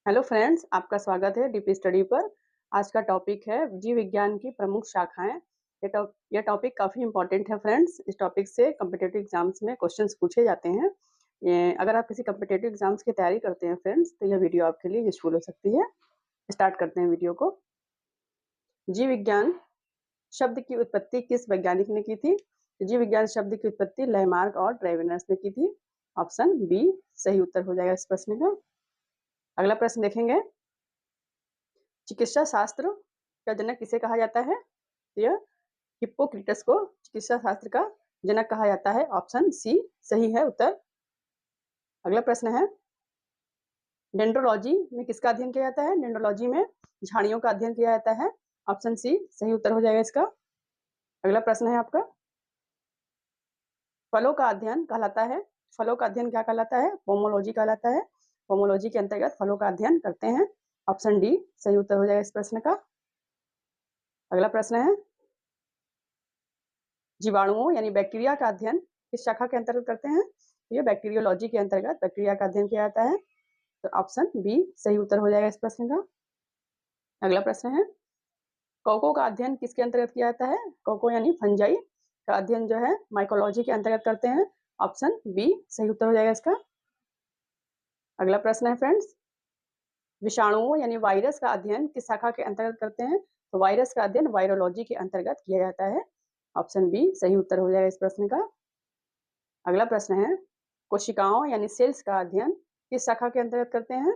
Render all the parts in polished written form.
Hello friends, आपका स्वागत है डीपी स्टडी पर। आज का टॉपिक है जीव विज्ञान की प्रमुख शाखाएं। यह टॉपिक काफ़ी इंपॉर्टेंट है फ्रेंड्स। इस टॉपिक से कम्पिटिटिव एग्जाम्स में क्वेश्चंस पूछे जाते हैं। अगर आप किसी कम्पिटिटिव एग्जाम्स की तैयारी करते हैं फ्रेंड्स, तो यह वीडियो आपके लिए यूजफुल हो सकती है। स्टार्ट करते हैं वीडियो को। जीव विज्ञान शब्द की उत्पत्ति किस वैज्ञानिक ने की थी? जीव विज्ञान शब्द की उत्पत्ति लैमार्क और ड्रेविनर्स ने की थी। ऑप्शन बी सही उत्तर हो जाएगा इस प्रश्न का। अगला प्रश्न देखेंगे, चिकित्सा शास्त्र का जनक किसे कहा जाता है? यह हिप्पोक्रेटस को चिकित्सा शास्त्र का जनक कहा जाता है। ऑप्शन सी सही है उत्तर। अगला प्रश्न है, डेंड्रोलॉजी में किसका अध्ययन किया जाता है? डेंड्रोलॉजी में झाड़ियों का अध्ययन किया जाता है। ऑप्शन सी सही उत्तर हो जाएगा इसका। अगला प्रश्न है आपका, फलों का अध्ययन कहलाता है, फलों का अध्ययन क्या कहलाता है? पोमोलॉजी कहलाता है। पोमोलॉजी के अंतर्गत फलों का अध्ययन करते हैं। ऑप्शन डी सही उत्तर हो जाएगा इस प्रश्न का। अगला प्रश्न है, जीवाणुओं यानी बैक्टीरिया का अध्ययन किस शाखा के अंतर्गत करते हैं? ये बैक्टीरियोलॉजी के अंतर्गत बैक्टीरिया का अध्ययन किया जाता है। तो ऑप्शन बी सही उत्तर हो जाएगा इस प्रश्न का। अगला प्रश्न है, कोको का अध्ययन किसके अंतर्गत किया जाता है? कोको यानी फंजाई का अध्ययन जो है माइकोलॉजी के अंतर्गत करते हैं। ऑप्शन बी सही उत्तर हो जाएगा इसका। अगला प्रश्न है फ्रेंड्स, विषाणुओं यानी वायरस का अध्ययन किस शाखा के अंतर्गत करते हैं? तो वायरस का अध्ययन वायरोलॉजी के अंतर्गत किया जाता है। ऑप्शन बी सही उत्तर हो जाएगा इस प्रश्न का। अगला प्रश्न है, कोशिकाओं यानी सेल्स का अध्ययन किस शाखा के अंतर्गत करते हैं?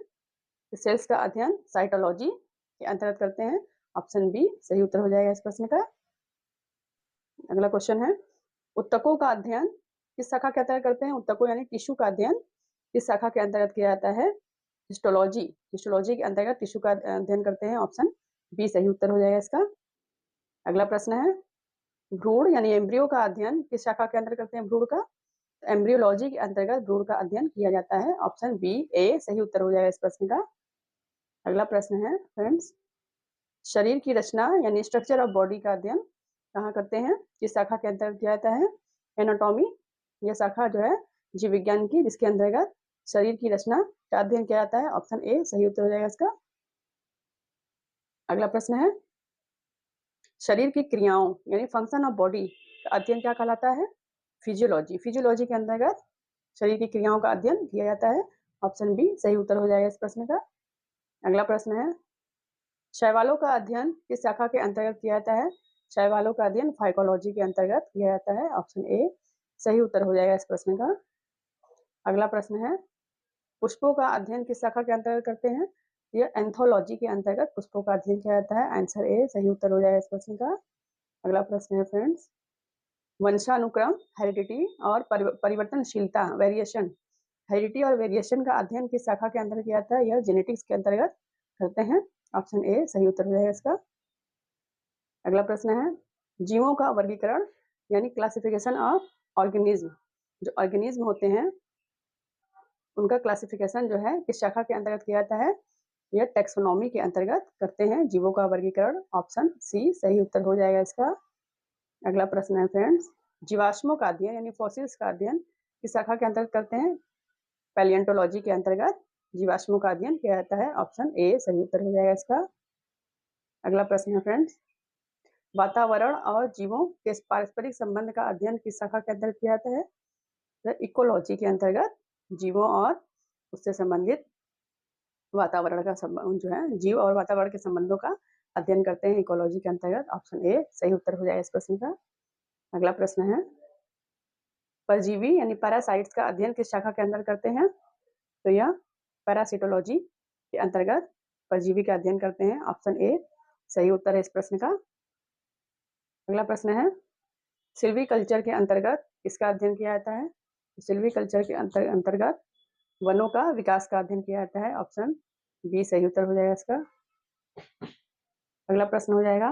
सेल्स का अध्ययन साइटोलॉजी के अंतर्गत करते हैं। ऑप्शन बी सही उत्तर हो जाएगा इस प्रश्न का। अगला क्वेश्चन है, उत्तकों का अध्ययन किस शाखा के अंतर्गत करते हैं? उत्तकों यानी टिश्यू का अध्ययन किस शाखा के अंतर्गत किया जाता है? हिस्टोलॉजी, हिस्टोलॉजी के अंतर्गत टिश्यू का अध्ययन करते हैं। ऑप्शन बी सही उत्तर हो जाएगा इसका। अगला प्रश्न है, भ्रूण यानी एम्ब्रियो का अध्ययन किस शाखा के अंतर्गत करते हैं? भ्रूण का एम्ब्रियोलॉजी के अंतर्गत भ्रूण का अध्ययन किया जाता है। ऑप्शन बी ए सही उत्तर हो जाएगा इस प्रश्न का। अगला प्रश्न है फ्रेंड्स, शरीर की रचना यानी स्ट्रक्चर ऑफ बॉडी का अध्ययन कहाँ करते हैं? किस शाखा के अंतर्गत किया जाता है? एनाटॉमी, यह शाखा जो है जीव विज्ञान की, जिसके अंतर्गत शरीर की रचना का अध्ययन किया जाता है। ऑप्शन ए सही उत्तर हो जाएगा इसका। अगला प्रश्न है, शरीर की क्रियाओं यानी फंक्शन ऑफ बॉडी का अध्ययन क्या कहलाता है? फिजियोलॉजी, फिजियोलॉजी के अंतर्गत शरीर की क्रियाओं का अध्ययन किया जाता है। ऑप्शन बी सही उत्तर हो जाएगा इस प्रश्न का। अगला प्रश्न है, शैवालों का अध्ययन किस शाखा के अंतर्गत किया जाता है? शैवालों का अध्ययन फाइकोलॉजी के अंतर्गत किया जाता है। ऑप्शन ए सही उत्तर हो जाएगा इस प्रश्न का। अगला प्रश्न है, पुष्पों का अध्ययन किस शाखा के अंतर्गत करते हैं? यह एंथोलॉजी के अंतर्गत पुष्पों का अध्ययन किया जाता है। आंसर ए सही उत्तर हो जाएगा इस प्रश्न का। अगला प्रश्न है फ्रेंड्स, वंशानुक्रम हेरिडिटी और परिवर्तनशीलता वेरिएशन, हेरिडिटी और वेरिएशन का अध्ययन किस शाखा के अंतर्गत किया जाता है? यह जेनेटिक्स के अंतर्गत करते हैं। ऑप्शन ए सही उत्तर हो जाएगा इसका। अगला प्रश्न है, जीवों का वर्गीकरण यानी क्लासिफिकेशन ऑफ ऑर्गेनिज्म, जो ऑर्गेनिज्म होते हैं उनका क्लासिफिकेशन जो है किस शाखा के अंतर्गत किया जाता है? यह टेक्सोनॉमी के अंतर्गत करते हैं जीवों का वर्गीकरण। ऑप्शन सी सही उत्तर हो जाएगा इसका। अगला प्रश्न है फ्रेंड्स, जीवाश्मों का अध्ययन यानी फॉसिल्स का अध्ययन किस शाखा के अंतर्गत करते हैं? पैलियंटोलॉजी के अंतर्गत जीवाश्मों का अध्ययन किया जाता है। ऑप्शन ए सही उत्तर हो जाएगा इसका। अगला प्रश्न है फ्रेंड्स, वातावरण और जीवों के पारस्परिक संबंध का अध्ययन किस शाखा के अंतर्गत किया जाता है? तो इकोलॉजी के अंतर्गत जीवों और उससे संबंधित वातावरण का संबंध जो है, जीव और वातावरण के संबंधों का अध्ययन करते हैं इकोलॉजी के अंतर्गत। ऑप्शन ए सही उत्तर हो जाएगा इस प्रश्न का। अगला प्रश्न है, परजीवी यानी पैरासाइट्स का अध्ययन किस शाखा के अंदर करते हैं? तो यह पैरासिटोलॉजी के अंतर्गत परजीवी का अध्ययन करते हैं। ऑप्शन ए सही उत्तर है इस प्रश्न का। अगला प्रश्न है, सिल्वीकल्चर के अंतर्गत किसका अध्ययन किया जाता है? सिल्वीकल्चर के अंतर्गत वनों का विकास का अध्ययन किया जाता है। ऑप्शन बी सही उत्तर हो जाएगा इसका। अगला प्रश्न हो जाएगा,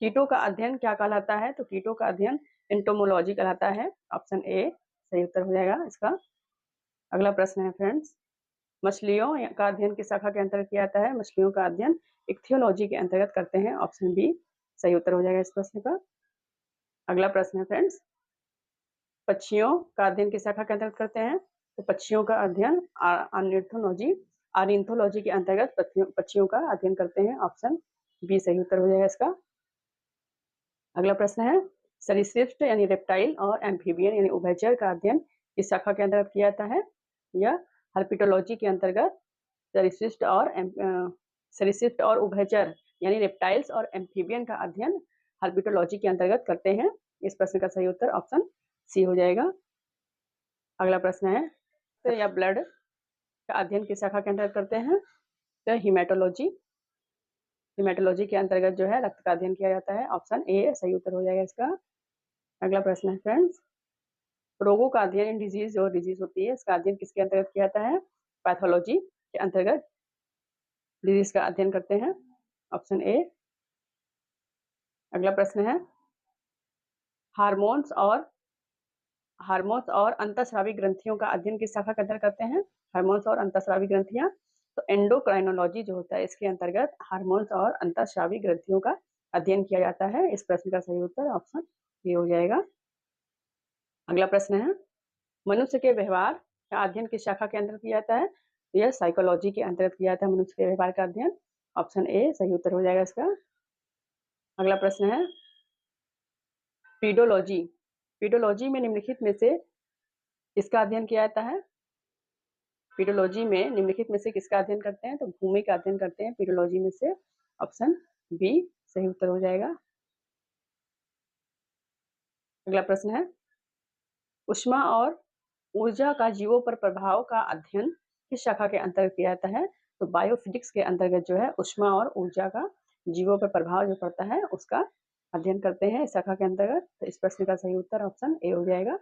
कीटों का अध्ययन क्या कहलाता है? तो कीटों का अध्ययन एंटोमोलॉजी कहलाता है। ऑप्शन ए सही उत्तर हो जाएगा इसका। अगला प्रश्न है फ्रेंड्स, मछलियों का अध्ययन किस शाखा के अंतर्गत किया जाता है? मछलियों का अध्ययन इक्थियोलॉजी के अंतर्गत करते हैं। ऑप्शन बी सही उत्तर हो जाएगा इस प्रश्न का। अगला प्रश्न है फ्रेंड्स, पक्षियों का अध्ययन किस शाखा के अंतर्गत करते हैं? तो पक्षियों का अध्ययन ऑर्निथोलॉजी ऑर्निथोलॉजी के अंतर्गत पक्षियों का अध्ययन करते हैं। ऑप्शन बी सही उत्तर हो जाएगा इसका। अगला प्रश्न है, सरीसृप यानी रेप्टाइल और एम्फीबियन यानी उभयचर का अध्ययन किस शाखा के अंतर्गत किया जाता है? यह हर्पिटोलॉजी के अंतर्गत सरीसृप और उभयचर यानी रेप्टाइल्स और एम्फीबियन का अध्ययन हर्पिटोलॉजी के अंतर्गत करते हैं। इस प्रश्न का सही उत्तर ऑप्शन सी हो जाएगा। अगला प्रश्न है, तो या ब्लड का अध्ययन किस शाखा के अंतर्गत करते हैं? तो हिमेटोलॉजी के अंतर्गत जो है रक्त का अध्ययन किया जाता है। ऑप्शन ए सही उत्तर हो जाएगा इसका। अगला प्रश्न है फ्रेंड्स, रोगों का अध्ययन इन डिजीज और डिजीज होती है, इसका अध्ययन किसके अंतर्गत किया जाता है? पैथोलॉजी के अंतर्गत डिजीज का अध्ययन करते हैं। Option A. अगला प्रश्न है, हार्मोन्स और अंतःस्रावी ग्रंथियों का अध्ययन किस शाखा के अंतर्गत करते हैं? हार्मोन्स और अंतःस्रावी ग्रंथियां, तो एंडोक्राइनोलॉजी जो होता है इसके अंतर्गत हार्मोन्स और अंतःस्रावी ग्रंथियों का अध्ययन किया जाता है। इस प्रश्न का सही उत्तर ऑप्शन ए हो जाएगा। अगला प्रश्न है, मनुष्य के व्यवहार का अध्ययन किस शाखा के अंतर्गत किया जाता है? यह साइकोलॉजी के अंतर्गत किया जाता है मनुष्य के व्यवहार का अध्ययन। ऑप्शन ए सही उत्तर हो जाएगा इसका। अगला प्रश्न है, पीडोलॉजी में निम्नलिखित में से किसका अध्ययन किया जाता है? पीडोलॉजी में निम्नलिखित में से किसका अध्ययन करते हैं? तो भूमि का अध्ययन करते हैं पीडोलॉजी में से। ऑप्शन बी सही उत्तर हो जाएगा। अगला प्रश्न है, ऊष्मा और ऊर्जा का जीवों पर प्रभाव का अध्ययन किस शाखा के अंतर्गत किया जाता है? तो बायोफिजिक्स के अंतर्गत जो है ऊष्मा और ऊर्जा का जीवों पर प्रभाव जो पड़ता है उसका अध्ययन करते हैं इस शाखा के अंतर्गत। तो इस प्रश्न का सही उत्तर ऑप्शन ए हो जाएगा।